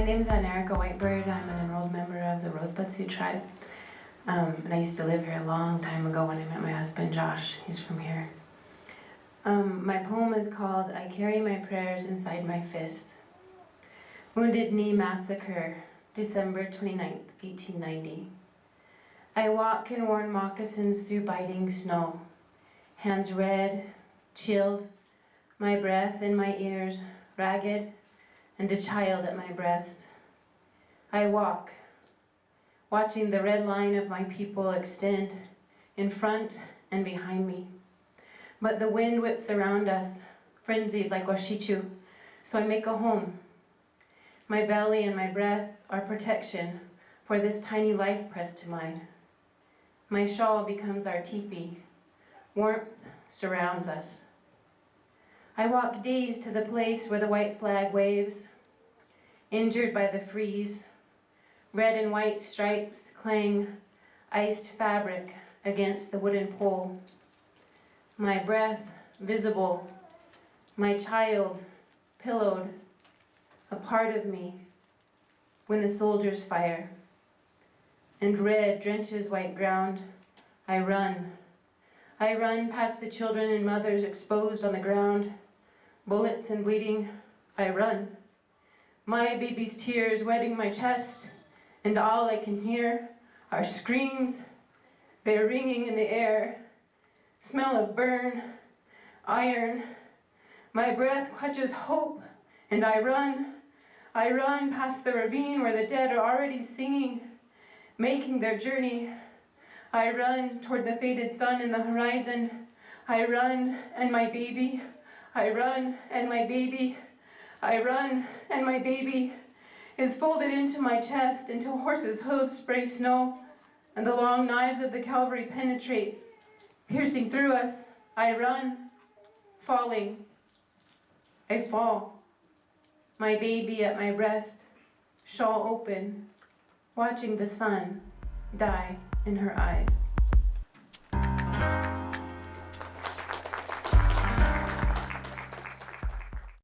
My name is Ann-Erika Whitebird. I'm an enrolled member of the Rosebud Sioux tribe. And I used to live here a long time ago when I met my husband, Josh. He's from here. My poem is called I Carry My Prayers Inside My Fist. Wounded Knee Massacre, December 29th, 1890. I walk in worn moccasins through biting snow, hands red, chilled, my breath in my ears, ragged, and a child at my breast. I walk, watching the red line of my people extend in front and behind me. But the wind whips around us, frenzied like Wichoiye, so I make a home. My belly and my breasts are protection for this tiny life pressed to mine. My shawl becomes our teepee. Warmth surrounds us. I walk dazed to the place where the white flag waves, injured by the freeze. Red and white stripes clang iced fabric against the wooden pole. My breath visible, my child pillowed, a part of me when the soldiers fire. And red drenches white ground. I run past the children and mothers exposed on the ground. Bullets and bleeding, I run. My baby's tears wetting my chest, and all I can hear are screams. They're ringing in the air. Smell of burn, iron. My breath clutches hope, and I run past the ravine where the dead are already singing, making their journey. I run toward the faded sun in the horizon. I run and my baby. I run and my baby. I run and my baby is folded into my chest until horses' hooves spray snow and the long knives of the cavalry penetrate, piercing through us. I run, falling. I fall. My baby at my breast, shawl open, watching the sun die in her eyes.